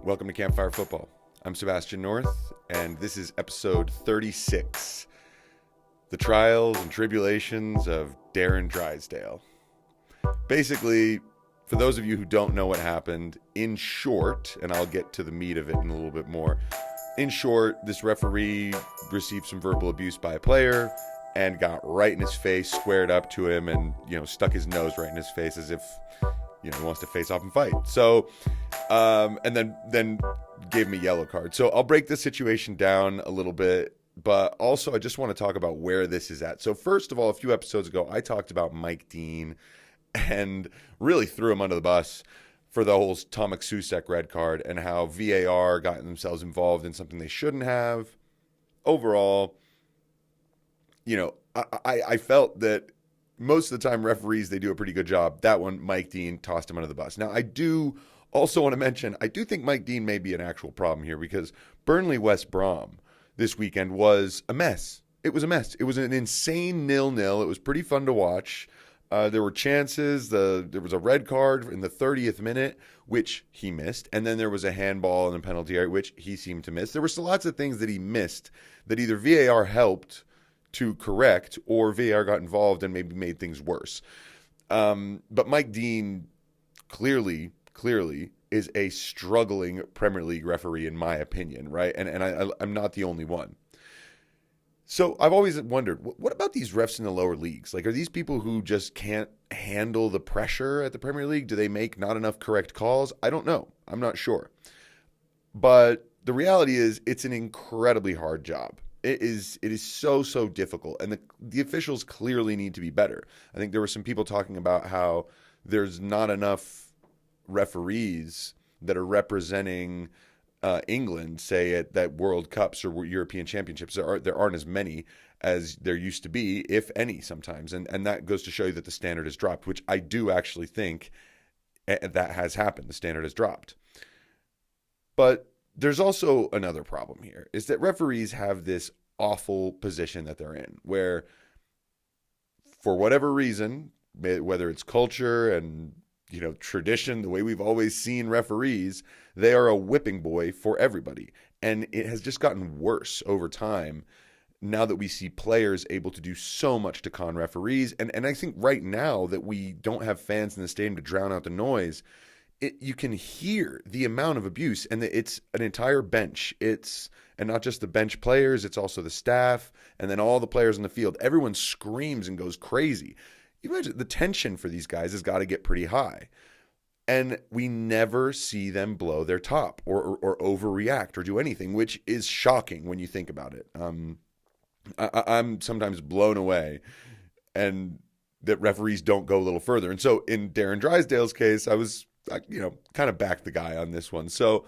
Welcome to Campfire Football. I'm Sebastian North, and this is episode 36, The Trials and Tribulations of Darren Drysdale. Basically, for those of you who don't know what happened, in short, and I'll get to the meat of it in a little bit more, in short, this referee received some verbal abuse by a player and got right in his face, squared up to him, and, stuck his nose right in his face as if, he wants to face off and fight. So, and then gave him a yellow card. So I'll break the situation down a little bit, but also I just want to talk about where this is at. So first of all, a few episodes ago, I talked about Mike Dean and really threw him under the bus for the whole Tomek Susek red card and how VAR got themselves involved in something they shouldn't have. Overall, I felt that most of the time referees, they do a pretty good job. That one, Mike Dean tossed him under the bus. Now, I do also want to mention, I do think Mike Dean may be an actual problem here because Burnley-West Brom this weekend was a mess. It was a mess. It was an insane 0-0. It was pretty fun to watch. There were chances. There was a red card in the 30th minute, which he missed. And then there was a handball in the penalty area, which he seemed to miss. There were still lots of things that he missed that either VAR helped to correct or VAR got involved and maybe made things worse. But Mike Dean clearly is a struggling Premier League referee in my opinion, right? And I'm not the only one. So I've always wondered, what about these refs in the lower leagues? Like, are these people who just can't handle the pressure at the Premier League? Do they make not enough correct calls? I don't know. I'm not sure. But the reality is it's an incredibly hard job. It is so difficult, and the officials clearly need to be better. I think there were some people talking about how there's not enough referees that are representing England, say at that World Cups or European Championships. There aren't as many as there used to be, if any, sometimes, and that goes to show you that the standard has dropped, which I do actually think that has happened. The standard has dropped, but there's also another problem here, is that referees have this awful position that they're in where, for whatever reason, whether it's culture and, tradition, the way we've always seen referees, they are a whipping boy for everybody. And it has just gotten worse over time now that we see players able to do so much to con referees. And I think right now that we don't have fans in the stadium to drown out the noise, you can hear the amount of abuse, and it's an entire bench. And not just the bench players, it's also the staff, and then all the players in the field. Everyone screams and goes crazy. You imagine the tension for these guys has got to get pretty high. And we never see them blow their top or overreact or do anything, which is shocking when you think about it. I'm sometimes blown away and that referees don't go a little further. And so in Darren Drysdale's case, I was kind of backed the guy on this one. So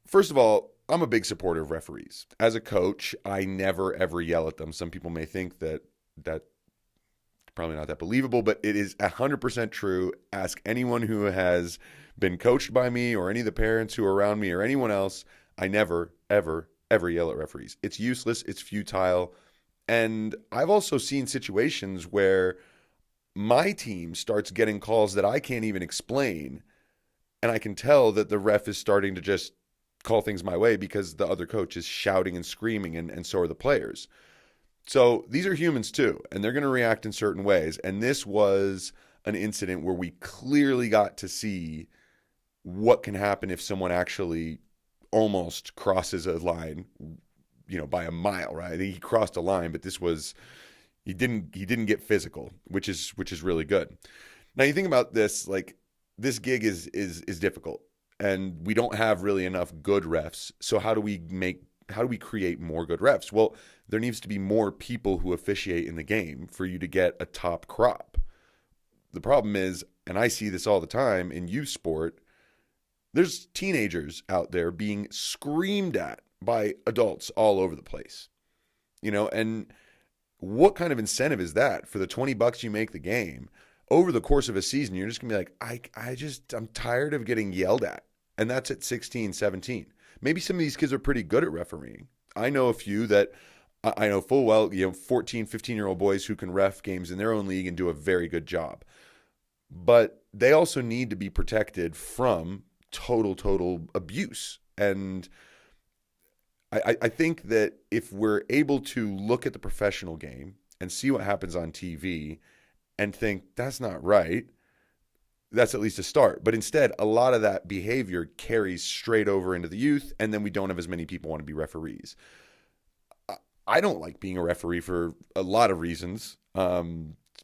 first of all, I'm a big supporter of referees. As a coach, I never, ever yell at them. Some people may think that probably not that believable, but it is 100% true. Ask anyone who has been coached by me or any of the parents who are around me or anyone else. I never, ever, ever yell at referees. It's useless. It's futile. And I've also seen situations where my team starts getting calls that I can't even explain, and I can tell that the ref is starting to just call things my way because the other coach is shouting and screaming, and so are the players. So these are humans too, and they're going to react in certain ways. And this was an incident where we clearly got to see what can happen if someone actually almost crosses a line, by a mile, right? He crossed a line, but this was... He didn't get physical, which is really good. Now you think about this, like this gig is difficult, and we don't have really enough good refs. So how do we create more good refs? Well, there needs to be more people who officiate in the game for you to get a top crop. The problem is, and I see this all the time in youth sport, there's teenagers out there being screamed at by adults all over the place. And what kind of incentive is that for the $20 you make the game? Over the course of a season, you're just gonna be like, I'm tired of getting yelled at. And that's at 16, 17. Maybe some of these kids are pretty good at refereeing. I know a few that I know full well, 14, 15-year-old boys who can ref games in their own league and do a very good job. But they also need to be protected from total abuse. And I think that if we're able to look at the professional game and see what happens on TV and think that's not right, that's at least a start. But instead, a lot of that behavior carries straight over into the youth, and then we don't have as many people want to be referees. I don't like being a referee for a lot of reasons,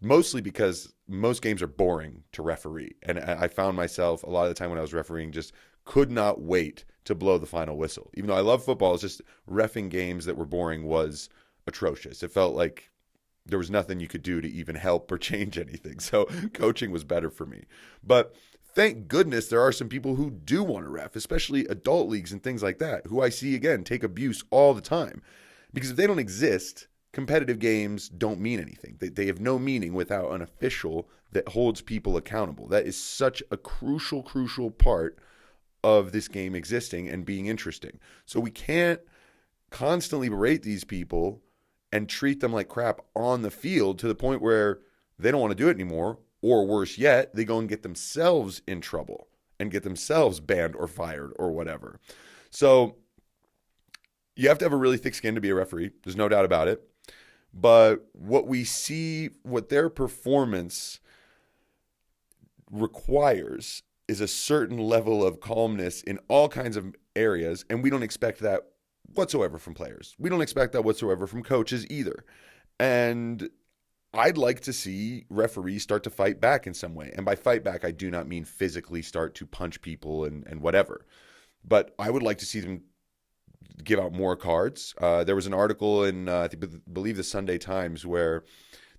mostly because most games are boring to referee. And I found myself a lot of the time when I was refereeing just could not wait to blow the final whistle. Even though I love football, it's just reffing games that were boring was atrocious. It felt like there was nothing you could do to even help or change anything. So coaching was better for me. But thank goodness there are some people who do want to ref, especially adult leagues and things like that, who I see, again, take abuse all the time. Because if they don't exist, competitive games don't mean anything. They have no meaning without an official that holds people accountable. That is such a crucial part of this game existing and being interesting. So we can't constantly berate these people and treat them like crap on the field to the point where they don't want to do it anymore, or worse yet, they go and get themselves in trouble and get themselves banned or fired or whatever. So you have to have a really thick skin to be a referee. There's no doubt about it. But what we see, what their performance requires is a certain level of calmness in all kinds of areas, and we don't expect that whatsoever from players. We don't expect that whatsoever from coaches either. And I'd like to see referees start to fight back in some way. And by fight back, I do not mean physically start to punch people and whatever. But I would like to see them give out more cards. There was an article in, I believe, the Sunday Times where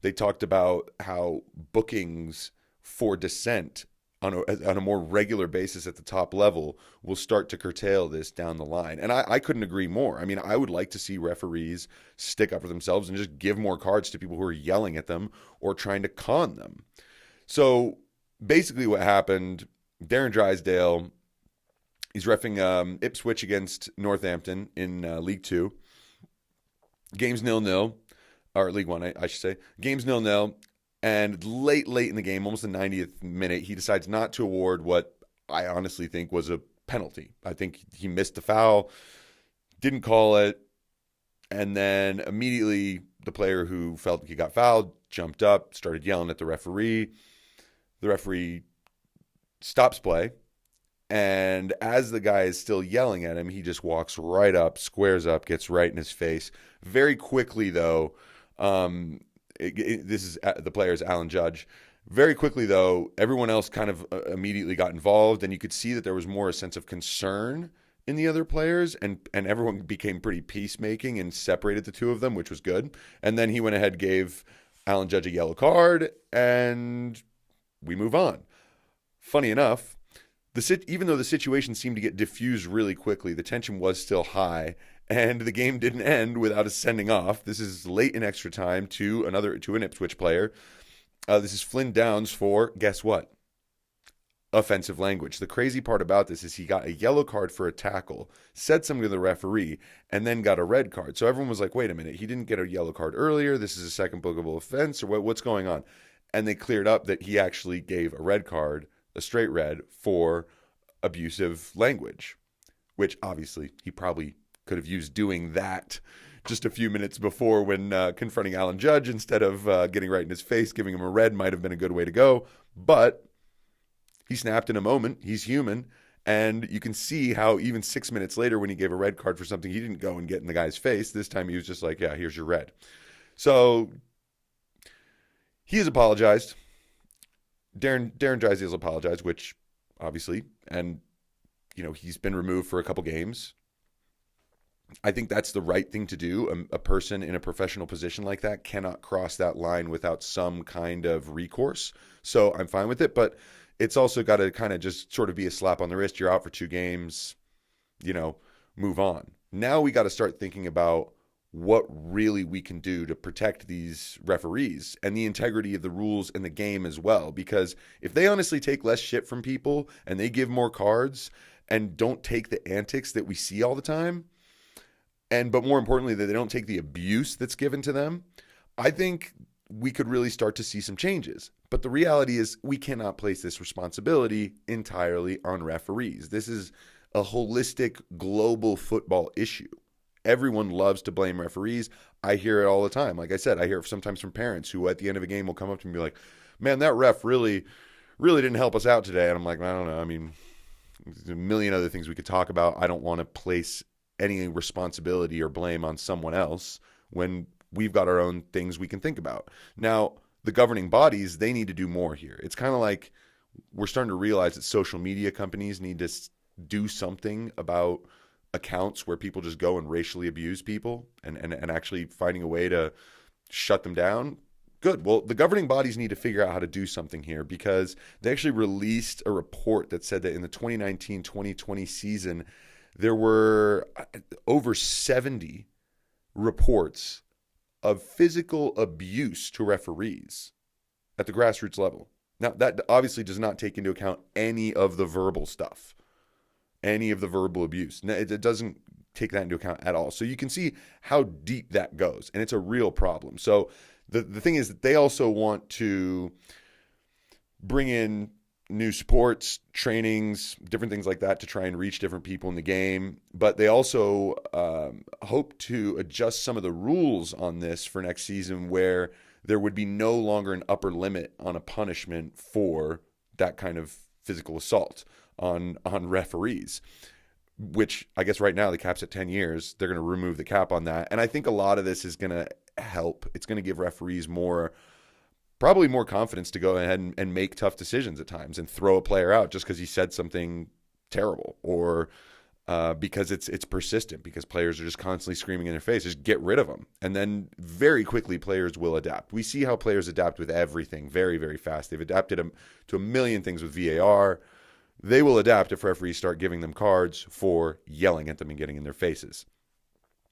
they talked about how bookings for dissent on a more regular basis at the top level will start to curtail this down the line. And I couldn't agree more. I mean, I would like to see referees stick up for themselves and just give more cards to people who are yelling at them or trying to con them. So basically what happened, Darren Drysdale, he's reffing Ipswich against Northampton in League Two. Game's 0-0, or League One, I should say. Game's 0-0. And late in the game, almost the 90th minute, he decides not to award what I honestly think was a penalty. I think he missed the foul, didn't call it, and then immediately the player who felt he got fouled jumped up, started yelling at the referee. The referee stops play, and as the guy is still yelling at him, he just walks right up, squares up, gets right in his face. Very quickly, though, this is the player's Alan Judge. Very quickly, though, everyone else kind of immediately got involved, and you could see that there was more a sense of concern in the other players, and everyone became pretty peacemaking and separated the two of them, which was good. And then he went ahead, gave Alan Judge a yellow card, and we move on. Funny enough, even though the situation seemed to get diffused really quickly, the tension was still high, and the game didn't end without a sending off. This is late in extra time to an Ipswich player. This is Flynn Downs for, guess what? Offensive language. The crazy part about this is he got a yellow card for a tackle, said something to the referee, and then got a red card. So everyone was like, wait a minute, he didn't get a yellow card earlier. This is a second bookable offense, or what's going on? And they cleared up that he actually gave a red card, a straight red, for abusive language, which obviously he probably could have used doing that just a few minutes before when confronting Alan Judge instead of getting right in his face. Giving him a red might have been a good way to go, but he snapped in a moment. He's human, and you can see how even 6 minutes later when he gave a red card for something, he didn't go and get in the guy's face. This time he was just like, yeah, here's your red. So he has apologized. Darren Drysdale's apologized, which obviously, and he's been removed for a couple games. I think that's the right thing to do. A person in a professional position like that cannot cross that line without some kind of recourse. So I'm fine with it, but it's also got to kind of just sort of be a slap on the wrist. You're out for 2 games, move on. Now we got to start thinking about what really we can do to protect these referees and the integrity of the rules and the game as well. Because if they honestly take less shit from people and they give more cards and don't take the antics that we see all the time, but more importantly, that they don't take the abuse that's given to them, I think we could really start to see some changes. But the reality is we cannot place this responsibility entirely on referees. This is a holistic global football issue. Everyone loves to blame referees. I hear it all the time. Like I said, I hear it sometimes from parents who at the end of a game will come up to me and be like, man, that ref really didn't help us out today. And I'm like, I don't know. I mean, there's a million other things we could talk about. I don't want to place any responsibility or blame on someone else when we've got our own things we can think about. Now, the governing bodies, they need to do more here. It's kind of like we're starting to realize that social media companies need to do something about accounts where people just go and racially abuse people and actually finding a way to shut them down. Good. Well, the governing bodies need to figure out how to do something here, because they actually released a report that said that in the 2019-2020 season, there were over 70 reports of physical abuse to referees at the grassroots level. Now, that obviously does not take into account any of the verbal stuff, any of the verbal abuse. It doesn't take that into account at all. So you can see how deep that goes, and it's a real problem. So the thing is that they also want to bring in new sports, trainings, different things like that to try and reach different people in the game. But they also hope to adjust some of the rules on this for next season, where there would be no longer an upper limit on a punishment for that kind of physical assault on referees, which I guess right now the cap's at 10 years. They're going to remove the cap on that. And I think a lot of this is going to help. It's going to give referees probably more confidence to go ahead and make tough decisions at times and throw a player out just because he said something terrible, or because it's persistent, because players are just constantly screaming in their face. Just get rid of them. And then very quickly players will adapt. We see how players adapt with everything very, very fast. They've adapted them to a million things with VAR. They will adapt if referees start giving them cards for yelling at them and getting in their faces.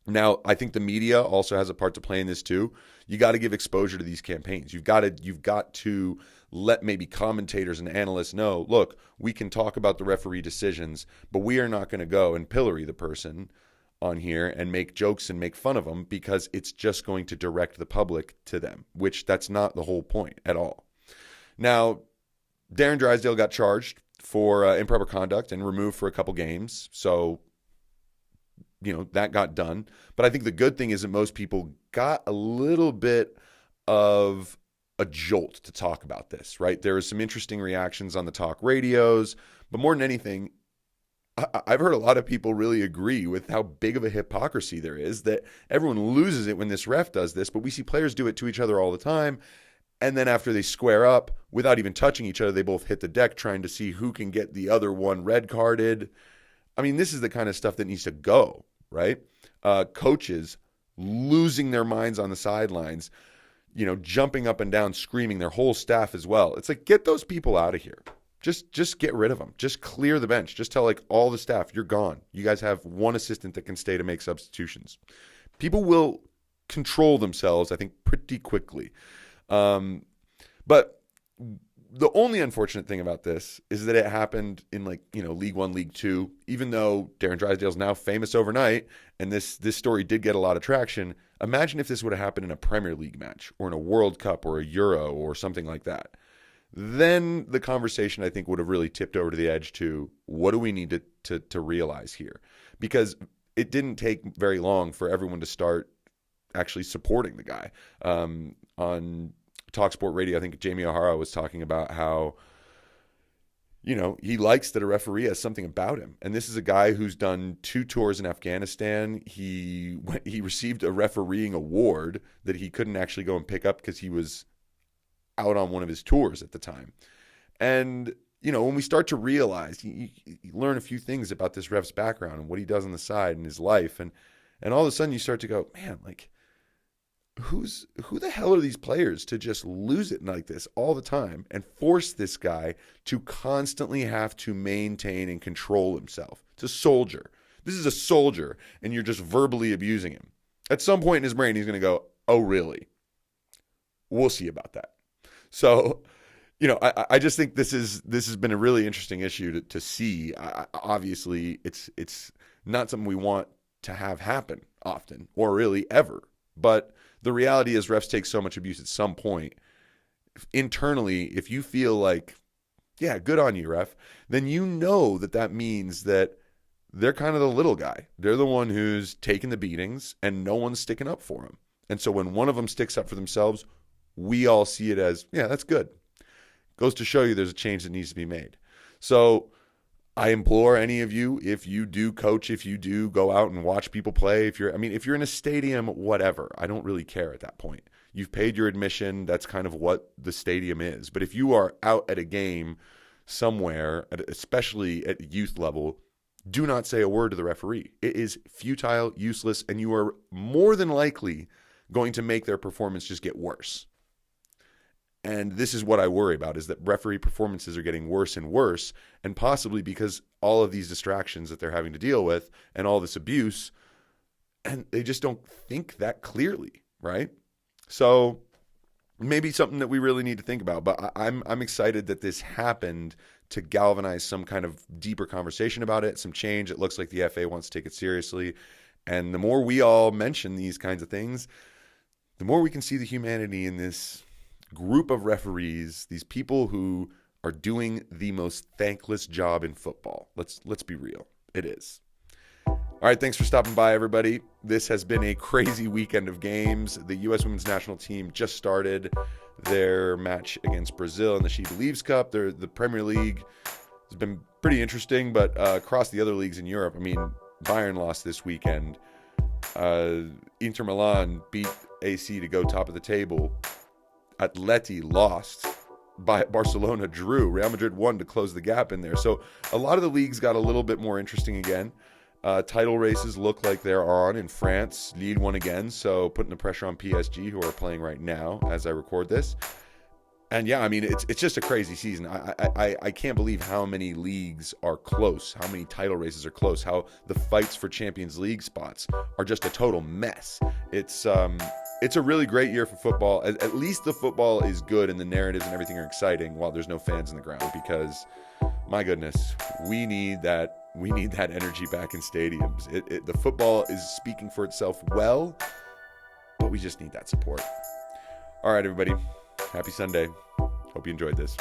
Now, I think the media also has a part to play in this too. You got to give exposure to these campaigns. You've got to let maybe commentators and analysts know, look, we can talk about the referee decisions, but we are not going to go and pillory the person on here and make jokes and make fun of them, because it's just going to direct the public to them, which that's not the whole point at all. Now, Darren Drysdale got charged for improper conduct and removed for a couple games. So, that got done. But I think the good thing is that most people got a little bit of a jolt to talk about this, right? There was some interesting reactions on the talk radios, but more than anything, I've heard a lot of people really agree with how big of a hypocrisy there is, that everyone loses it when this ref does this, but we see players do it to each other all the time. And then after they square up, without even touching each other, they both hit the deck trying to see who can get the other one red carded. I mean, this is the kind of stuff that needs to go, right? Coaches losing their minds on the sidelines, jumping up and down, screaming, their whole staff as well. It's like, get those people out of here. Just get rid of them. Just clear the bench. Just tell all the staff, you're gone. You guys have one assistant that can stay to make substitutions. People will control themselves, I think, pretty quickly. But the only unfortunate thing about this is that it happened in League One, League Two. Even though Darren Drysdale's now famous overnight, and this story did get a lot of traction, imagine if this would have happened in a Premier League match or in a World Cup or a Euro or something like that. Then the conversation, I think, would have really tipped over to the edge to, what do we need to realize here? Because it didn't take very long for everyone to start actually supporting the guy. On TalkSport Radio, I think Jamie O'Hara was talking about how, he likes that a referee has something about him. And this is a guy who's done 2 tours in Afghanistan. He received a refereeing award that he couldn't actually go and pick up because he was out on one of his tours at the time. And, when we start to realize, you learn a few things about this ref's background and what he does on the side and his life. And all of a sudden you start to go, man, who the hell are these players to just lose it like this all the time and force this guy to constantly have to maintain and control himself? It's a soldier. This is a soldier, and you're just verbally abusing him. At some point in his brain, he's going to go, oh, really? We'll see about that. So, I just think this has been a really interesting issue to see. Obviously, it's not something we want to have happen often or really ever. But the reality is refs take so much abuse at some point. Internally, if you feel like, yeah, good on you, ref, then you know that means that they're kind of the little guy. They're the one who's taking the beatings and no one's sticking up for him. And so when one of them sticks up for themselves, we all see it as, yeah, that's good. Goes to show you there's a change that needs to be made. So I implore any of you, if you do coach, if you do go out and watch people play, if you're in a stadium, whatever, I don't really care at that point. You've paid your admission. That's kind of what the stadium is. But if you are out at a game somewhere, especially at youth level, do not say a word to the referee. It is futile, useless, and you are more than likely going to make their performance just get worse. And this is what I worry about, is that referee performances are getting worse and worse, and possibly because all of these distractions that they're having to deal with and all this abuse, and they just don't think that clearly, right? So maybe something that we really need to think about. But I'm excited that this happened to galvanize some kind of deeper conversation about it, some change. It looks like the FA wants to take it seriously. And the more we all mention these kinds of things, the more we can see the humanity in this group of referees, these people who are doing the most thankless job in football. Let's be real. It is. All right, thanks for stopping by, everybody. This has been a crazy weekend of games. The U.S. Women's National Team just started their match against Brazil in the She Believes Cup. The Premier League has been pretty interesting, but across the other leagues in Europe, I mean, Bayern lost this weekend. Inter Milan beat AC to go top of the table. Atleti lost. Barcelona drew. Real Madrid won to close the gap in there. So a lot of the leagues got a little bit more interesting again. Title races look like they're on in France. Lille won again, so putting the pressure on PSG, who are playing right now as I record this. And yeah, I mean, it's just a crazy season. I can't believe how many leagues are close, how many title races are close, how the fights for Champions League spots are just a total mess. It's a really great year for football. At least the football is good and the narratives and everything are exciting while there's no fans in the ground, because my goodness, we need that energy back in stadiums. The football is speaking for itself well, but we just need that support. All right, everybody. Happy Sunday. Hope you enjoyed this.